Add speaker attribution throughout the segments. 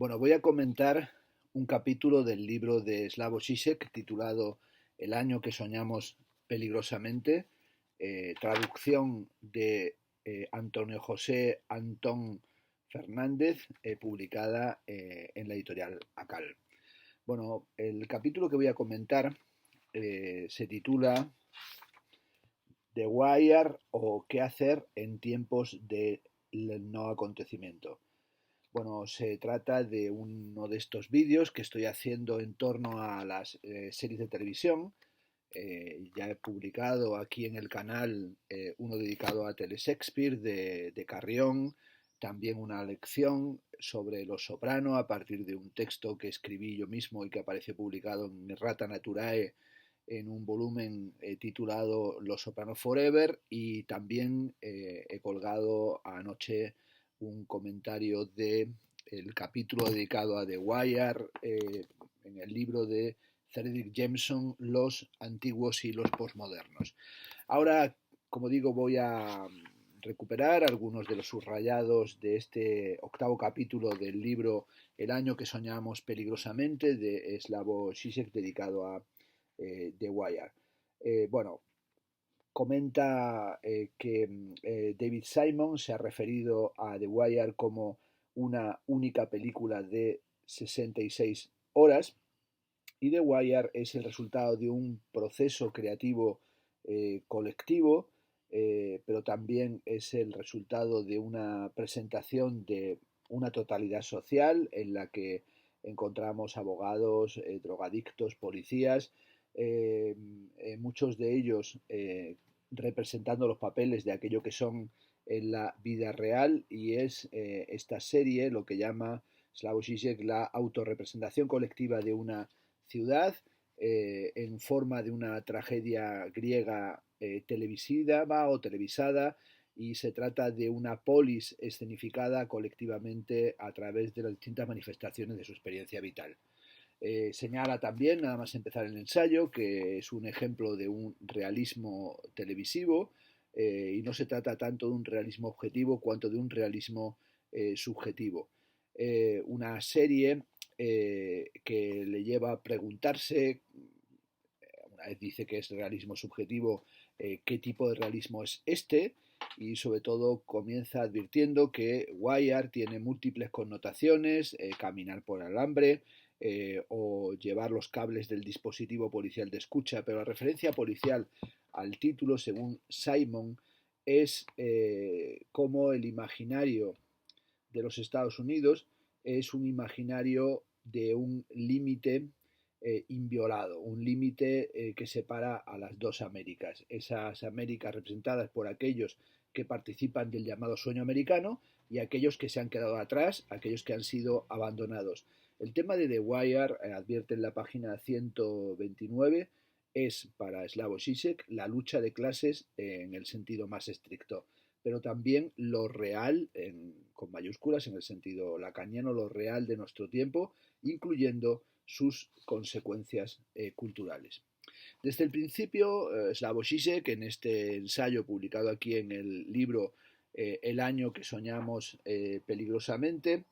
Speaker 1: Bueno, voy a comentar un capítulo del libro de Slavoj Žižek titulado El año que soñamos peligrosamente, traducción de Antonio José Antón Fernández, publicada en la editorial ACAL. Bueno, el capítulo que voy a comentar se titula The Wire o qué hacer en tiempos de no acontecimiento. Bueno, se trata de uno de estos vídeos que estoy haciendo en torno a las series de televisión. Ya he publicado aquí en el canal uno dedicado a Teleshakespeare de Carrión, también una lección sobre Los Soprano a partir de un texto que escribí yo mismo y que apareció publicado en Rata Naturae en un volumen titulado Los Soprano Forever, y también he colgado anoche un comentario de el capítulo dedicado a The Wire en el libro de Fredric Jameson, Los antiguos y los posmodernos. Ahora, como digo, voy a recuperar algunos de los subrayados de este octavo capítulo del libro El año que soñamos peligrosamente de Slavoj Žižek, dedicado a The Wire. Bueno, comenta que David Simon se ha referido a The Wire como una única película de 66 horas, y The Wire es el resultado de un proceso creativo colectivo, pero también es el resultado de una presentación de una totalidad social en la que encontramos abogados, drogadictos, policías, muchos de ellos representando los papeles de aquello que son en la vida real, y es esta serie lo que llama Slavoj Žižek la autorrepresentación colectiva de una ciudad en forma de una tragedia griega televisiva o televisada, y se trata de una polis escenificada colectivamente a través de las distintas manifestaciones de su experiencia vital. Señala también, nada más empezar el ensayo, que es un ejemplo de un realismo televisivo, y no se trata tanto de un realismo objetivo cuanto de un realismo subjetivo. Una serie que le lleva a preguntarse, una vez dice que es realismo subjetivo, qué tipo de realismo es este, y sobre todo comienza advirtiendo que Wire tiene múltiples connotaciones: caminar por alambre, o llevar los cables del dispositivo policial de escucha, pero la referencia policial al título, según Simon, es como el imaginario de los Estados Unidos es un imaginario de un límite inviolado, un límite que separa a las dos Américas, esas Américas representadas por aquellos que participan del llamado sueño americano y aquellos que se han quedado atrás, aquellos que han sido abandonados. El tema de The Wire, advierte en la página 129, es para Slavoj Žižek la lucha de clases en el sentido más estricto, pero también lo real, con mayúsculas, en el sentido lacaniano, lo real de nuestro tiempo, incluyendo sus consecuencias culturales. Desde el principio, Slavoj Žižek, en este ensayo publicado aquí en el libro El año que soñamos peligrosamente,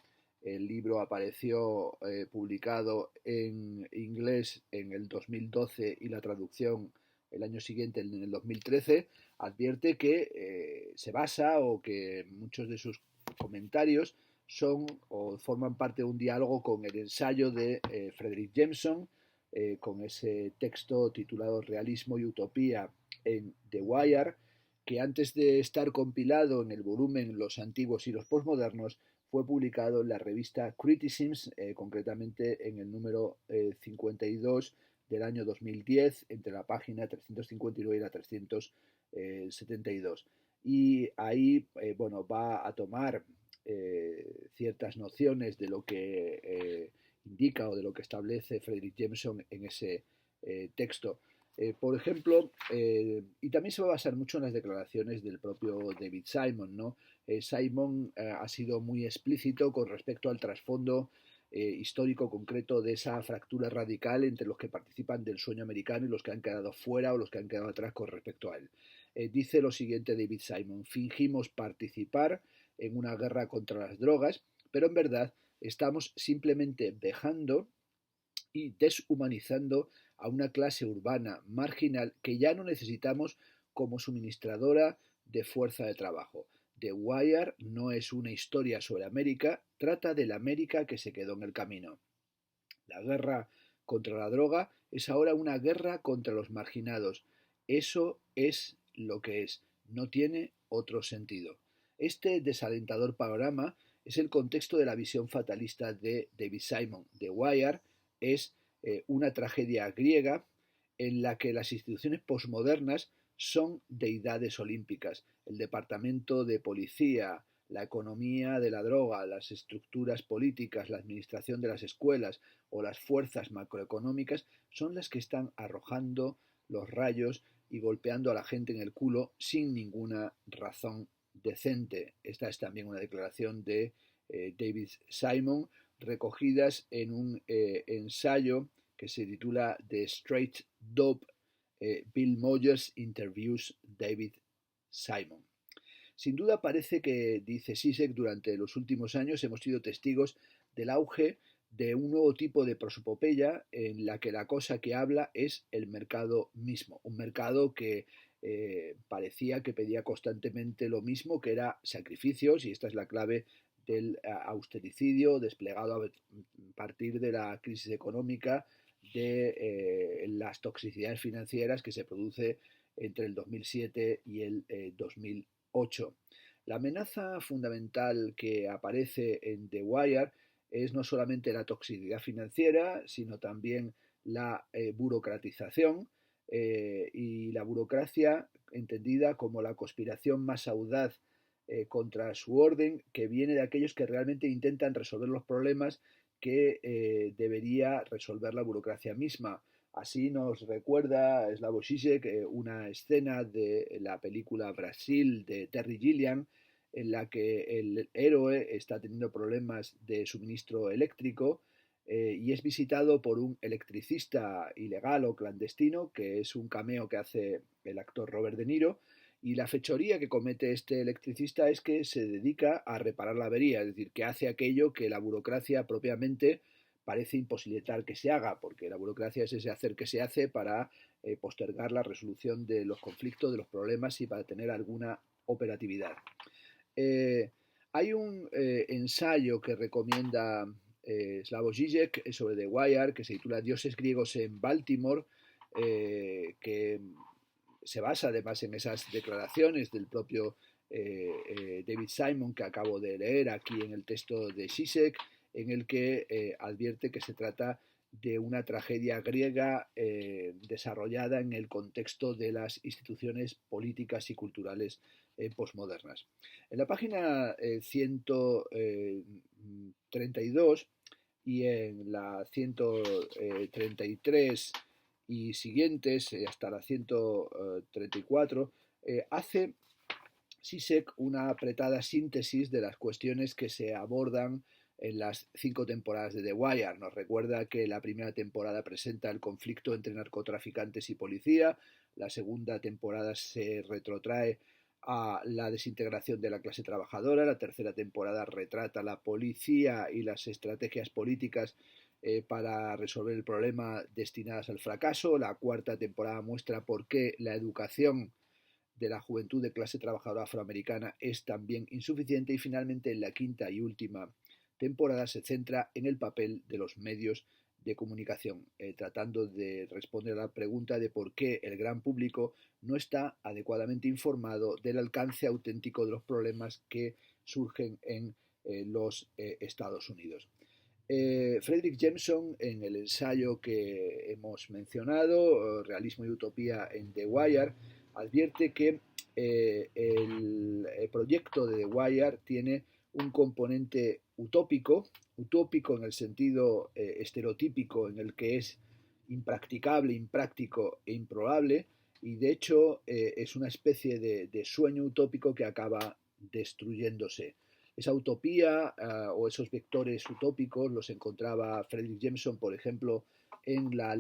Speaker 1: el libro apareció publicado en inglés en el 2012 y la traducción el año siguiente, en el 2013, advierte que se basa, o que muchos de sus comentarios son o forman parte de un diálogo con el ensayo de Fredric Jameson, con ese texto titulado Realismo y Utopía en The Wire, que antes de estar compilado en el volumen Los antiguos y los posmodernos, fue publicado en la revista Criticisms, concretamente en el número 52 del año 2010, entre la página 359 y la 372. Y ahí bueno, va a tomar ciertas nociones de lo que indica o de lo que establece Fredric Jameson en ese texto. Por ejemplo, y también se va a basar mucho en las declaraciones del propio David Simon, ¿no? Simon ha sido muy explícito con respecto al trasfondo histórico concreto de esa fractura radical entre los que participan del sueño americano y los que han quedado fuera o los que han quedado atrás con respecto a él. Dice lo siguiente David Simon: fingimos participar en una guerra contra las drogas, pero en verdad Estamos simplemente vejando y deshumanizando a una clase urbana marginal que ya no necesitamos como suministradora de fuerza de trabajo. The Wire no es una historia sobre América, trata de la América que se quedó en el camino. La guerra contra la droga es ahora una guerra contra los marginados. Eso es lo que es, no tiene otro sentido. Este desalentador panorama es el contexto de la visión fatalista de David Simon. The Wire es una tragedia griega en la que las instituciones posmodernas son deidades olímpicas. El departamento de policía, la economía de la droga, las estructuras políticas, la administración de las escuelas o las fuerzas macroeconómicas son las que están arrojando los rayos y golpeando a la gente en el culo sin ninguna razón decente. Esta es también una declaración de David Simon, recogidas en un ensayo que se titula The Straight Dope, Bill Moyers Interviews David Simon. Sin duda parece que, dice Zizek, durante los últimos años hemos sido testigos del auge de un nuevo tipo de prosopopeya en la que la cosa que habla es el mercado mismo, un mercado que parecía que pedía constantemente lo mismo, que era sacrificios, y esta es la clave del austericidio desplegado a partir de la crisis económica, de las toxicidades financieras que se produce entre el 2007 y el 2008. La amenaza fundamental que aparece en The Wire es no solamente la toxicidad financiera, sino también la burocratización y la burocracia entendida como la conspiración más audaz contra su orden, que viene de aquellos que realmente intentan resolver los problemas que debería resolver la burocracia misma. Así nos recuerda Slavoj Žižek una escena de la película Brasil de Terry Gilliam, en la que el héroe está teniendo problemas de suministro eléctrico y es visitado por un electricista ilegal o clandestino, que es un cameo que hace el actor Robert De Niro, y la fechoría que comete este electricista es que se dedica a reparar la avería, es decir, que hace aquello que la burocracia propiamente parece imposibilitar que se haga, porque la burocracia es ese hacer que se hace para postergar la resolución de los conflictos, de los problemas y para tener alguna operatividad. Eh, Hay un ensayo que recomienda Slavoj Žižek sobre The Wire que se titula Dioses griegos en Baltimore, que se basa además en esas declaraciones del propio David Simon que acabo de leer aquí en el texto de Žižek, en el que advierte que se trata de una tragedia griega desarrollada en el contexto de las instituciones políticas y culturales posmodernas. En la página 132 y en la 133 y siguientes, hasta la 134, hace Žižek una apretada síntesis de las cuestiones que se abordan en las 5 temporadas de The Wire. Nos recuerda que la primera temporada presenta el conflicto entre narcotraficantes y policía, la segunda temporada se retrotrae a la desintegración de la clase trabajadora, la tercera temporada retrata la policía y las estrategias políticas para resolver el problema destinadas al fracaso, la cuarta temporada muestra por qué la educación de la juventud de clase trabajadora afroamericana es también insuficiente y finalmente en la quinta y última temporada se centra en el papel de los medios de comunicación, tratando de responder a la pregunta de por qué el gran público no está adecuadamente informado del alcance auténtico de los problemas que surgen en los Estados Unidos. Fredric Jameson, en el ensayo que hemos mencionado, Realismo y Utopía en The Wire, advierte que el proyecto de The Wire tiene un componente utópico, utópico en el sentido estereotípico en el que es impracticable, impráctico e improbable, y de hecho es una especie de sueño utópico que acaba destruyéndose. Esa utopía o esos vectores utópicos los encontraba Fredric Jameson, por ejemplo, en la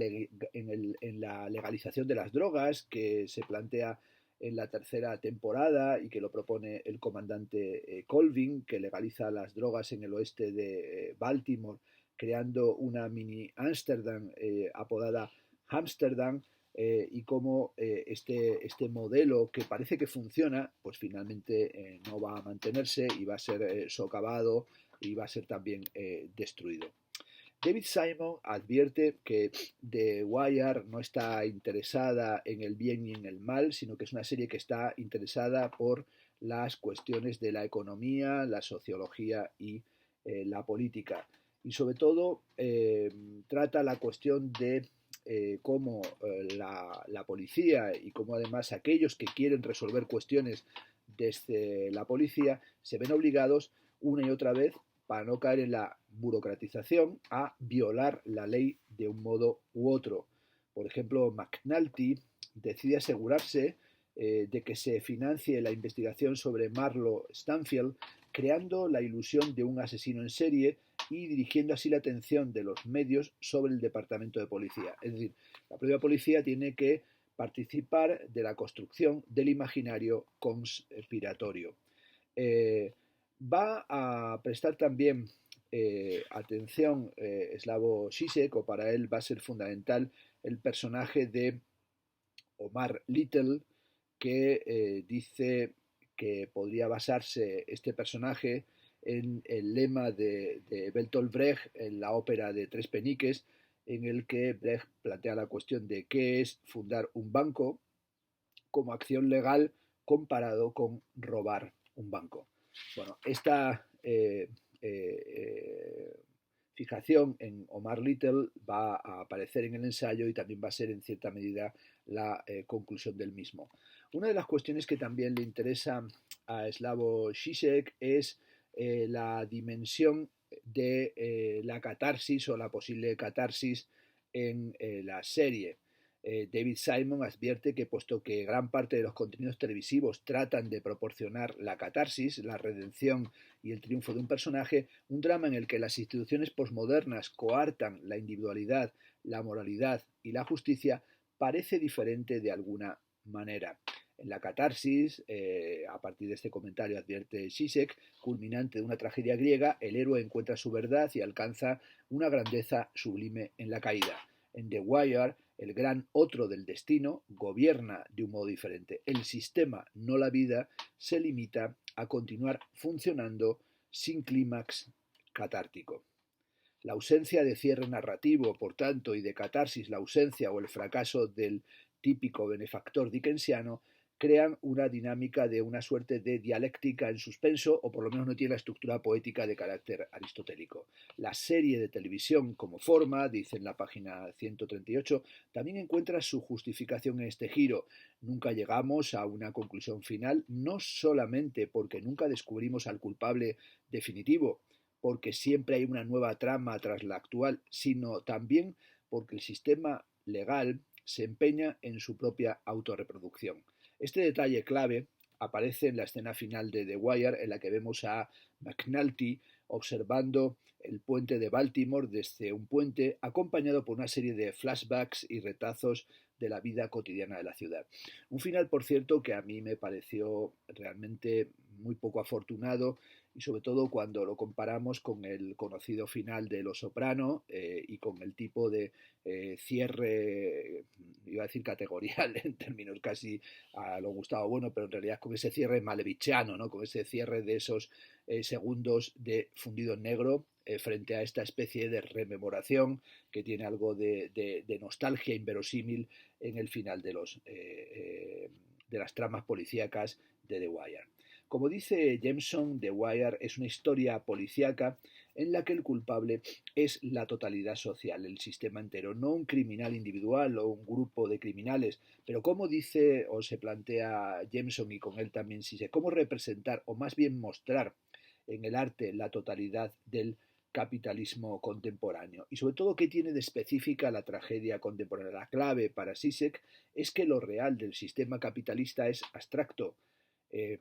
Speaker 1: legalización de las drogas que se plantea en la tercera temporada y que lo propone el comandante Colvin, que legaliza las drogas en el oeste de Baltimore, creando una mini Ámsterdam apodada Hamsterdam, y cómo este modelo que parece que funciona, pues finalmente no va a mantenerse y va a ser socavado y va a ser también destruido. David Simon advierte que The Wire no está interesada en el bien y en el mal, sino que es una serie que está interesada por las cuestiones de la economía, la sociología y la política. Y sobre todo trata la cuestión de cómo la policía y cómo además aquellos que quieren resolver cuestiones desde la policía se ven obligados una y otra vez, para no caer en la burocratización, a violar la ley de un modo u otro. Por ejemplo, McNulty decide asegurarse de que se financie la investigación sobre Marlo Stanfield, creando la ilusión de un asesino en serie y dirigiendo así la atención de los medios sobre el departamento de policía. Es decir, la propia policía tiene que participar de la construcción del imaginario conspiratorio. Va a prestar también atención Slavoj Žižek, o para él va a ser fundamental el personaje de Omar Little, que dice que podría basarse este personaje en el lema de Bertolt Brecht en la ópera de Tres Peniques, en el que Brecht plantea la cuestión de qué es fundar un banco como acción legal comparado con robar un banco. Bueno, esta fijación en Omar Little va a aparecer en el ensayo y también va a ser en cierta medida la conclusión del mismo. Una de las cuestiones que también le interesa a Slavoj Žižek es la dimensión de la catarsis o la posible catarsis en la serie. David Simon advierte que puesto que gran parte de los contenidos televisivos tratan de proporcionar la catarsis, la redención y el triunfo de un personaje, un drama en el que las instituciones posmodernas coartan la individualidad, la moralidad y la justicia parece diferente de alguna manera. En la catarsis, a partir de este comentario advierte Žižek, culminante de una tragedia griega, el héroe encuentra su verdad y alcanza una grandeza sublime en la caída. En The Wire, el gran otro del destino gobierna de un modo diferente. El sistema, no la vida, se limita a continuar funcionando sin clímax catártico. La ausencia de cierre narrativo, por tanto, y de catarsis, la ausencia o el fracaso del típico benefactor dickensiano, crean una dinámica de una suerte de dialéctica en suspenso, o por lo menos no tiene la estructura poética de carácter aristotélico. La serie de televisión como forma, dice en la página 138, también encuentra su justificación en este giro. Nunca llegamos a una conclusión final, no solamente porque nunca descubrimos al culpable definitivo, porque siempre hay una nueva trama tras la actual, sino también porque el sistema legal se empeña en su propia autorreproducción. Este detalle clave aparece en la escena final de The Wire, en la que vemos a McNulty observando el puente de Baltimore desde un puente, acompañado por una serie de flashbacks y retazos de la vida cotidiana de la ciudad. Un final, por cierto, que a mí me pareció realmente muy poco afortunado, y sobre todo cuando lo comparamos con el conocido final de Los Soprano y con el tipo de cierre, iba a decir categorial en términos casi a lo Gustavo Bueno, pero en realidad con ese cierre malevichiano, ¿no? Con ese cierre de esos segundos de fundido en negro frente a esta especie de rememoración que tiene algo de nostalgia inverosímil en el final de las tramas policíacas de The Wire. Como dice Jameson, The Wire es una historia policíaca en la que el culpable es la totalidad social, el sistema entero, no un criminal individual o un grupo de criminales, pero como dice o se plantea Jameson y con él también Žižek, cómo representar o más bien mostrar en el arte la totalidad del capitalismo contemporáneo y sobre todo qué tiene de específica la tragedia contemporánea. La clave para Žižek es que lo real del sistema capitalista es abstracto,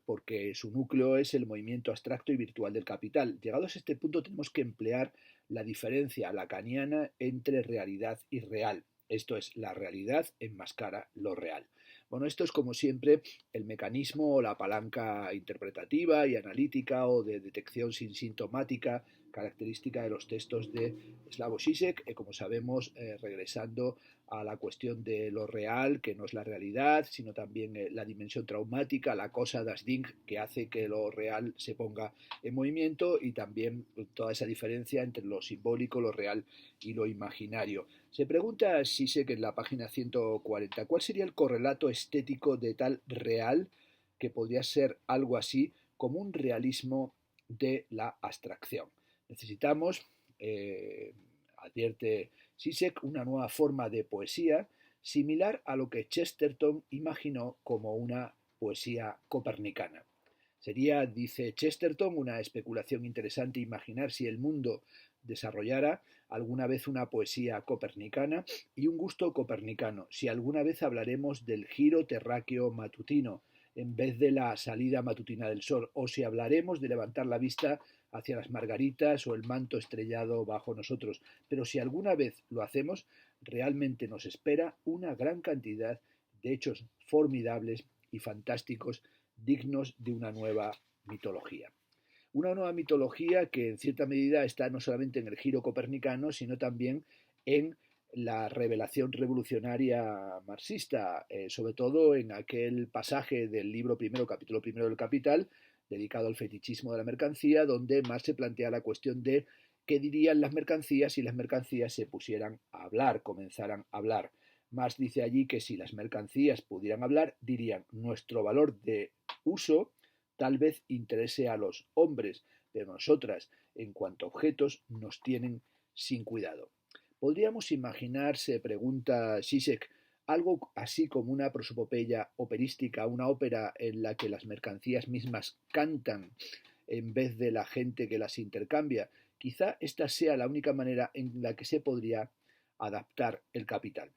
Speaker 1: porque su núcleo es el movimiento abstracto y virtual del capital. Llegados a este punto tenemos que emplear la diferencia lacaniana entre realidad y real. Esto es, la realidad enmascara lo real. Bueno, esto es como siempre el mecanismo o la palanca interpretativa y analítica o de detección sin sintomática característica de los textos de Slavoj Žižek, como sabemos, regresando a la cuestión de lo real, que no es la realidad, sino también la dimensión traumática, la cosa das Ding, que hace que lo real se ponga en movimiento, y también toda esa diferencia entre lo simbólico, lo real y lo imaginario. Se pregunta Žižek en la página 140, ¿cuál sería el correlato estético de tal real que podría ser algo así como un realismo de la abstracción? Necesitamos, advierte Žižek, una nueva forma de poesía similar a lo que Chesterton imaginó como una poesía copernicana. Sería, dice Chesterton, una especulación interesante imaginar si el mundo desarrollara alguna vez una poesía copernicana y un gusto copernicano, si alguna vez hablaremos del giro terráqueo matutino en vez de la salida matutina del sol, o si hablaremos de levantar la vista hacia las margaritas o el manto estrellado bajo nosotros. Pero si alguna vez lo hacemos, realmente nos espera una gran cantidad de hechos formidables y fantásticos dignos de una nueva mitología. Una nueva mitología que en cierta medida está no solamente en el giro copernicano, sino también en la revelación revolucionaria marxista, sobre todo en aquel pasaje del libro primero, capítulo primero del Capital, dedicado al fetichismo de la mercancía, donde Marx se plantea la cuestión de qué dirían las mercancías si las mercancías se pusieran a hablar, comenzaran a hablar. Marx dice allí que si las mercancías pudieran hablar, dirían nuestro valor de uso tal vez interese a los hombres, pero nosotras, en cuanto a objetos, nos tienen sin cuidado. ¿Podríamos imaginar, se pregunta Žižek, algo así como una prosopopeya operística, una ópera en la que las mercancías mismas cantan en vez de la gente que las intercambia? Quizá esta sea la única manera en la que se podría adaptar el capital.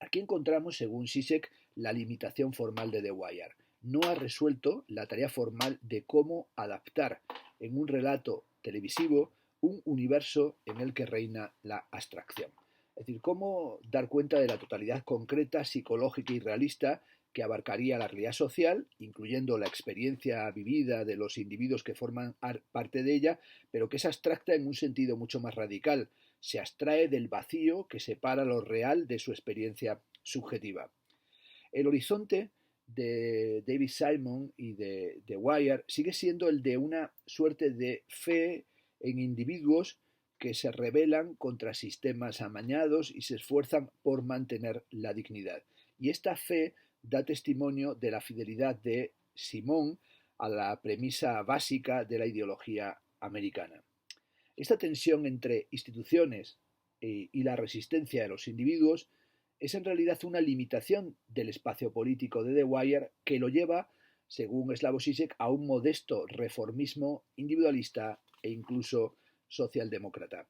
Speaker 1: Aquí encontramos, según Žižek, la limitación formal de Dwyer. No ha resuelto la tarea formal de cómo adaptar en un relato televisivo un universo en el que reina la abstracción. Es decir, cómo dar cuenta de la totalidad concreta, psicológica y realista que abarcaría la realidad social, incluyendo la experiencia vivida de los individuos que forman parte de ella, pero que es abstracta en un sentido mucho más radical. Se abstrae del vacío que separa lo real de su experiencia subjetiva. El horizonte de David Simon y de Dwyer sigue siendo el de una suerte de fe en individuos que se rebelan contra sistemas amañados y se esfuerzan por mantener la dignidad. Y esta fe da testimonio de la fidelidad de Simon a la premisa básica de la ideología americana. Esta tensión entre instituciones y la resistencia de los individuos es en realidad una limitación del espacio político de Dwyer que lo lleva, según Slavoj Žižek, a un modesto reformismo individualista e incluso socialdemócrata.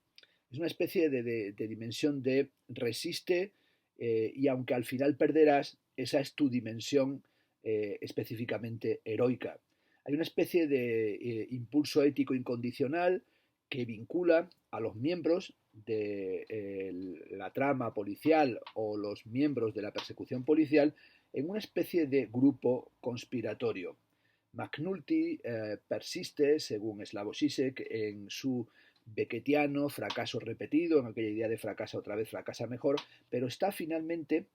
Speaker 1: Es una especie de dimensión de resiste y aunque al final perderás, esa es tu dimensión específicamente heroica. Hay una especie de impulso ético incondicional que vincula a los miembros de la trama policial o los miembros de la persecución policial en una especie de grupo conspiratorio. McNulty persiste, según Slavoj Žižek, en su beckettiano fracaso repetido, en aquella idea de fracasa otra vez, fracasa mejor, pero está finalmente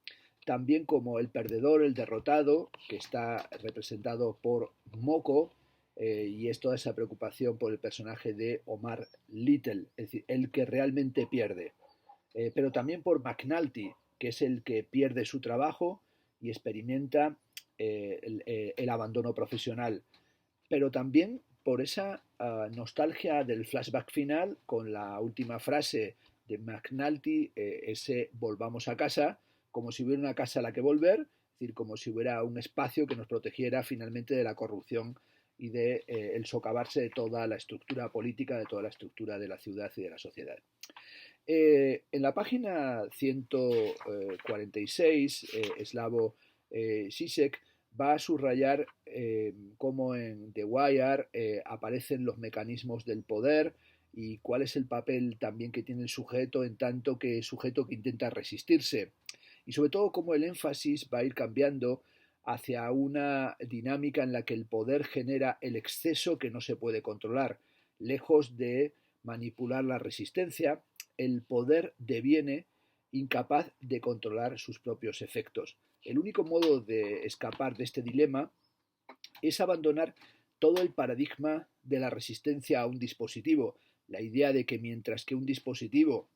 Speaker 1: también como el perdedor, el derrotado, que está representado por Moko, y es toda esa preocupación por el personaje de Omar Little, es decir, el que realmente pierde. Pero también por McNulty, que es el que pierde su trabajo y experimenta el abandono profesional. Pero también por esa nostalgia del flashback final con la última frase de McNulty, ese volvamos a casa, como si hubiera una casa a la que volver, es decir, como si hubiera un espacio que nos protegiera finalmente de la corrupción y de el socavarse de toda la estructura política, de toda la estructura de la ciudad y de la sociedad. En la página 146, Slavoj Žižek va a subrayar cómo en The Wire aparecen los mecanismos del poder y cuál es el papel también que tiene el sujeto en tanto que sujeto que intenta resistirse. y sobre todo cómo el énfasis va a ir cambiando hacia una dinámica en la que el poder genera el exceso que no se puede controlar. Lejos de manipular la resistencia, el poder deviene incapaz de controlar sus propios efectos. El único modo de escapar de este dilema es abandonar todo el paradigma de la resistencia a un dispositivo, la idea de que mientras que un dispositivo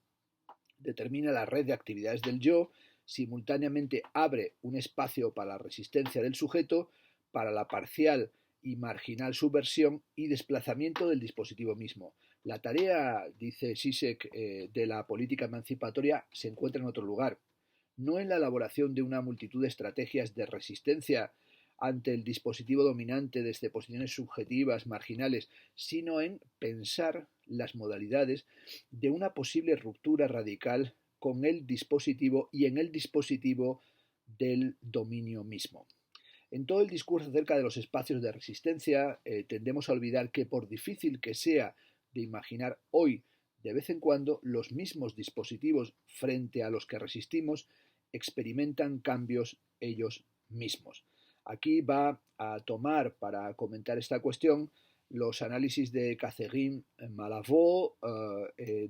Speaker 1: determina la red de actividades del yo, simultáneamente abre un espacio para la resistencia del sujeto, para la parcial y marginal subversión y desplazamiento del dispositivo mismo. La tarea, dice Zizek, de la política emancipatoria se encuentra en otro lugar, no en la elaboración de una multitud de estrategias de resistencia ante el dispositivo dominante desde posiciones subjetivas, marginales, sino en pensar las modalidades de una posible ruptura radical con el dispositivo y en el dispositivo del dominio mismo. En todo el discurso acerca de los espacios de resistencia, tendemos a olvidar que por difícil que sea de imaginar hoy, de vez en cuando, los mismos dispositivos frente a los que resistimos experimentan cambios ellos mismos. Aquí va a tomar para comentar esta cuestión los análisis de Catherine Malabou,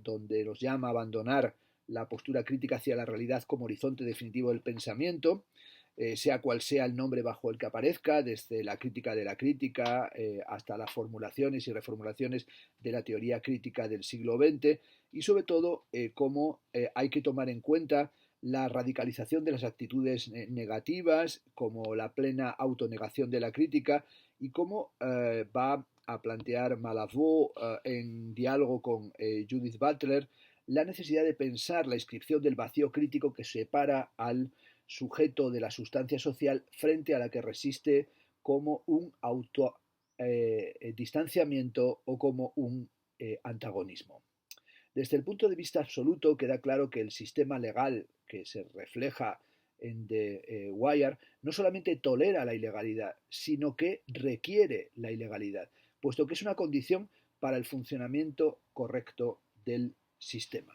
Speaker 1: donde nos llama a abandonar la postura crítica hacia la realidad como horizonte definitivo del pensamiento, sea cual sea el nombre bajo el que aparezca, desde la crítica de la crítica hasta las formulaciones y reformulaciones de la teoría crítica del siglo XX, y sobre todo cómo hay que tomar en cuenta la radicalización de las actitudes negativas, como la plena autonegación de la crítica, y cómo va a plantear Malabou en diálogo con Judith Butler la necesidad de pensar la inscripción del vacío crítico que separa al sujeto de la sustancia social frente a la que resiste como un distanciamiento o como un antagonismo. Desde el punto de vista absoluto queda claro que el sistema legal que se refleja en The Wire no solamente tolera la ilegalidad, sino que requiere la ilegalidad, puesto que es una condición para el funcionamiento correcto del sistema.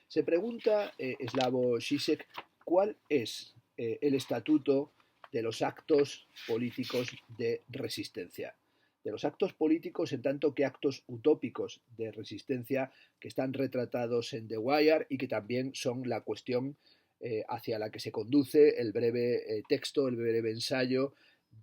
Speaker 1: Se pregunta Slavoj Žižek cuál es el estatuto de los actos políticos de resistencia. De los actos políticos en tanto que actos utópicos de resistencia que están retratados en The Wire y que también son la cuestión hacia la que se conduce el breve texto, el breve ensayo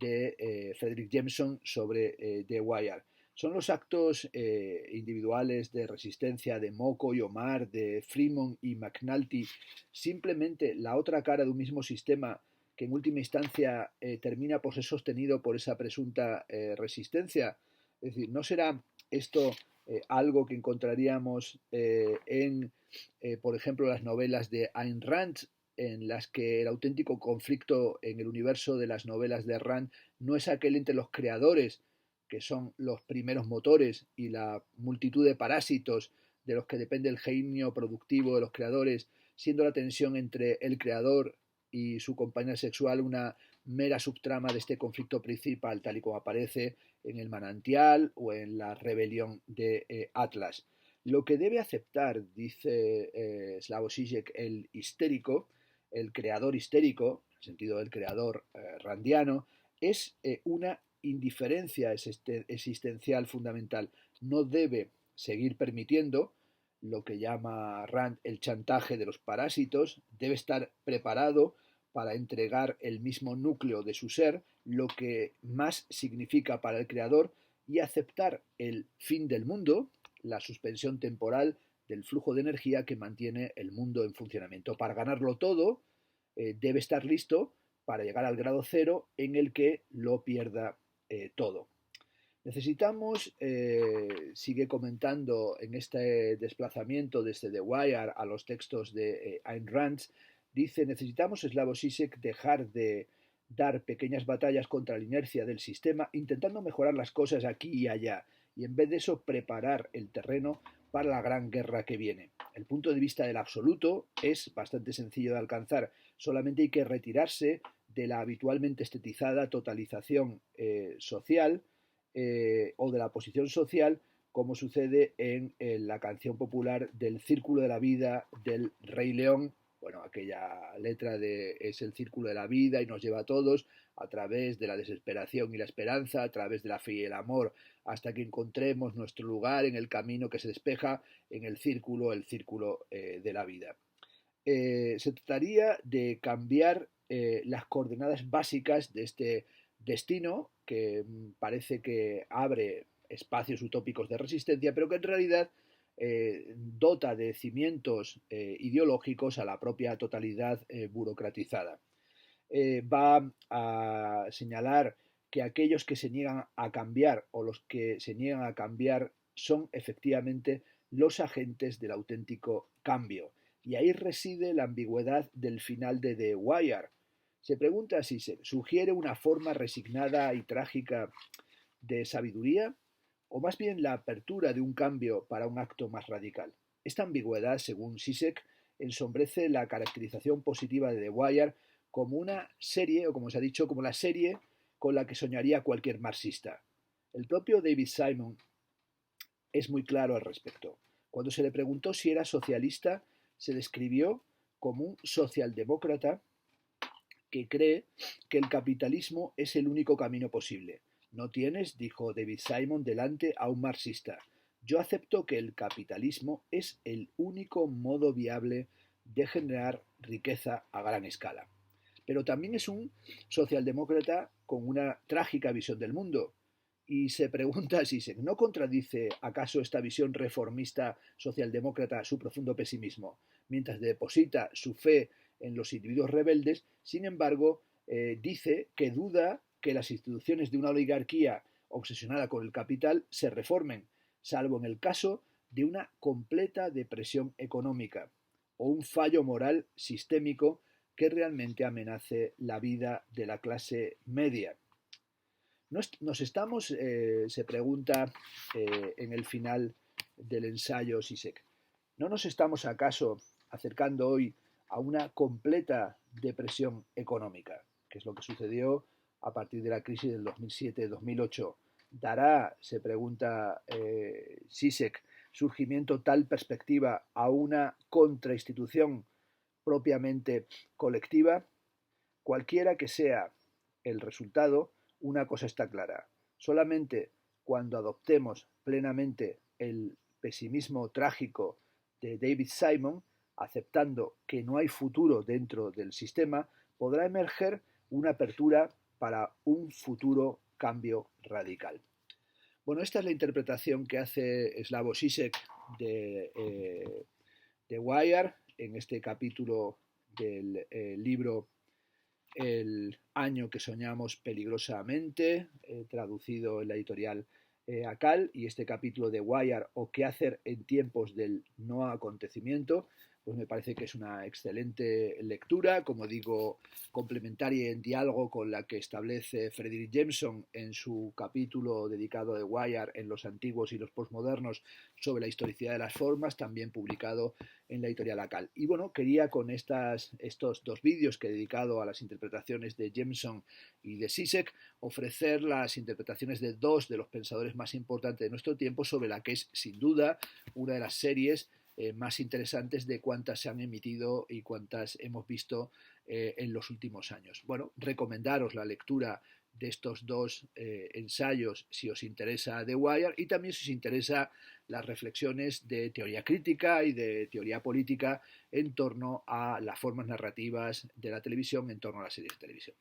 Speaker 1: de Fredric Jameson sobre The Wire. Son los actos individuales de resistencia de Moko y Omar, de Fremont y McNulty, simplemente la otra cara de un mismo sistema que en última instancia termina por ser sostenido por esa presunta resistencia. Es decir, ¿no será esto algo que encontraríamos en, por ejemplo, las novelas de Ayn Rand, en las que el auténtico conflicto en el universo de las novelas de Rand no es aquel entre los creadores, que son los primeros motores, y la multitud de parásitos de los que depende el genio productivo de los creadores, siendo la tensión entre el creador y su compañera sexual una mera subtrama de este conflicto principal, tal y como aparece en El manantial o en La rebelión de Atlas. Lo que debe aceptar, dice Slavoj Žižek, el histérico, el creador histérico, en el sentido del creador randiano, es una indiferencia existencial fundamental. No debe seguir permitiendo lo que llama Rand el chantaje de los parásitos, debe estar preparado para entregar el mismo núcleo de su ser, lo que más significa para el creador, y aceptar el fin del mundo, la suspensión temporal del flujo de energía que mantiene el mundo en funcionamiento. Para ganarlo todo, debe estar listo para llegar al grado cero en el que lo pierda todo. Necesitamos, sigue comentando en este desplazamiento desde The Wire a los textos de Ayn Rand, dice, necesitamos, Slavoj Žižek, dejar de dar pequeñas batallas contra la inercia del sistema, intentando mejorar las cosas aquí y allá, y en vez de eso preparar el terreno para la gran guerra que viene. El punto de vista del absoluto es bastante sencillo de alcanzar, solamente hay que retirarse de la habitualmente estetizada totalización social o de la posición social, como sucede en la canción popular del Círculo de la Vida del Rey León, bueno, aquella letra de es el círculo de la vida y nos lleva a todos a través de la desesperación y la esperanza, a través de la fe y el amor, hasta que encontremos nuestro lugar en el camino que se despeja en el círculo de la vida. Se trataría de cambiar las coordenadas básicas de este destino que parece que abre espacios utópicos de resistencia, pero que en realidad dota de cimientos ideológicos a la propia totalidad burocratizada. Va a señalar que aquellos que se niegan a cambiar o los que se niegan a cambiar son efectivamente los agentes del auténtico cambio. Y ahí reside la ambigüedad del final de The Wire. Se pregunta si se sugiere una forma resignada y trágica de sabiduría o más bien la apertura de un cambio para un acto más radical. Esta ambigüedad, según Zizek, ensombrece la caracterización positiva de The Wire como una serie, o como se ha dicho, como la serie con la que soñaría cualquier marxista. El propio David Simon es muy claro al respecto. Cuando se le preguntó si era socialista, se describió como un socialdemócrata que cree que el capitalismo es el único camino posible. No tienes, dijo David Simon, delante a un marxista. Yo acepto que el capitalismo es el único modo viable de generar riqueza a gran escala. Pero también es un socialdemócrata con una trágica visión del mundo. Y se pregunta si no contradice acaso esta visión reformista socialdemócrata su profundo pesimismo, mientras deposita su fe en los individuos rebeldes. Sin embargo, dice que duda que las instituciones de una oligarquía obsesionada con el capital se reformen, salvo en el caso de una completa depresión económica o un fallo moral sistémico que realmente amenace la vida de la clase media. Nos estamos, se pregunta en el final del ensayo Zizek, ¿no nos estamos acaso acercando hoy a una completa depresión económica, que es lo que sucedió a partir de la crisis del 2007-2008? ¿Dará, se pregunta Zizek, surgimiento tal perspectiva a una contrainstitución propiamente colectiva? Cualquiera que sea el resultado, una cosa está clara. Solamente cuando adoptemos plenamente el pesimismo trágico de David Simon, aceptando que no hay futuro dentro del sistema, podrá emerger una apertura para un futuro cambio radical. Bueno, esta es la interpretación que hace Slavoj Žižek de Wire en este capítulo del libro El año que soñamos peligrosamente, traducido en la editorial Akal, y este capítulo de Wire o qué hacer en tiempos del no acontecimiento, pues me parece que es una excelente lectura, como digo, complementaria y en diálogo con la que establece Fredric Jameson en su capítulo dedicado a Wire en los antiguos y los postmodernos sobre la historicidad de las formas, también publicado en la editorial Akal. Y bueno, quería con estos dos vídeos que he dedicado a las interpretaciones de Jameson y de Zizek ofrecer las interpretaciones de dos de los pensadores más importantes de nuestro tiempo sobre la que es sin duda una de las series más interesantes de cuántas se han emitido y cuántas hemos visto en los últimos años. Bueno, recomendaros la lectura de estos dos ensayos si os interesa The Wire y también si os interesa las reflexiones de teoría crítica y de teoría política en torno a las formas narrativas de la televisión, en torno a las series de televisión.